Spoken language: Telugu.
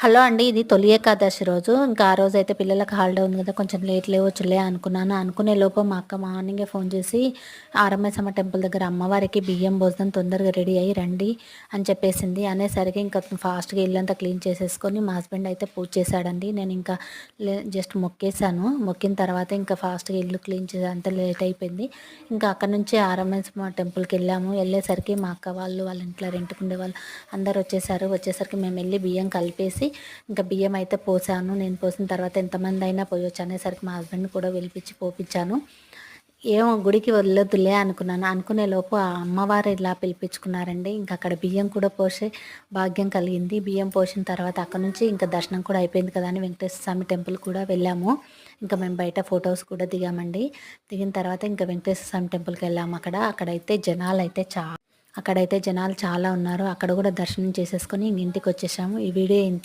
హలో అండి. ఇది తొలి ఏకాదశి రోజు. ఇంకా ఆ రోజైతే పిల్లలకి హాలిడే ఉంది కదా! కొంచెం లేట్ లేవచ్చులే అనుకున్నాను. అనుకునే లోపు మా అక్క మార్నింగే ఫోన్ చేసి ఆరమ్మేసమ్మ టెంపుల్ దగ్గర అమ్మవారికి బియ్యం భోజనం తొందరగా రెడీ అయ్యి రండి అని చెప్పేసింది. అనేసరికి ఇంకా ఫాస్ట్‌గా ఇల్లంతా క్లీన్ చేసేసుకొని మా హస్బెండ్ అయితే పూజ చేశాడండి. నేను ఇంకా జస్ట్ మొక్కేసాను. మొక్కిన తర్వాత ఇంకా ఫాస్ట్‌గా ఇల్లు క్లీన్ చేసి అంతా లేట్ అయిపోయింది. ఇంకా అక్కడి నుంచి ఆరమ్మేసమ్మ టెంపుల్‌కెళ్ళాము. వెళ్ళేసరికి మా అక్క వాళ్ళు, వాళ్ళ ఇంట్లో రెంట్‌కుండేవాళ్ళు అందరూ వచ్చేసారు. వచ్చేసరికి మేము వెళ్ళి బియ్యం కలిపేసి ఇంకా బియ్యం అయితే పోసాను. నేను పోసిన తర్వాత ఎంతమంది అయినా పోయొచ్చు అనేసరికి మా హస్బెండ్‌ని కూడా పిలిపించి పోపిచ్చాను. ఏమో గుడికి వెళ్ళొద్దులే అనుకున్నాను. అనుకునే లోపు ఆ అమ్మవారు ఇలా పిలిపించుకున్నారండి. ఇంక అక్కడ బియ్యం కూడా పోసే భాగ్యం కలిగింది. బియ్యం పోసిన తర్వాత అక్కడి నుంచి ఇంకా దర్శనం కూడా అయిపోయింది కదా అని వెంకటేశ్వర స్వామి టెంపుల్ కూడా వెళ్ళాము. ఇంకా మేము బయట ఫొటోస్ కూడా దిగామండి. దిగిన తర్వాత ఇంకా వెంకటేశ్వర స్వామి టెంపుల్‌కెళ్ళాము అక్కడైతే జనాలు చాలా ఉన్నారు. అక్కడ కూడా దర్శనం చేసేసుకొని ఇంటికొచ్చేసాము. ఈ వీడియో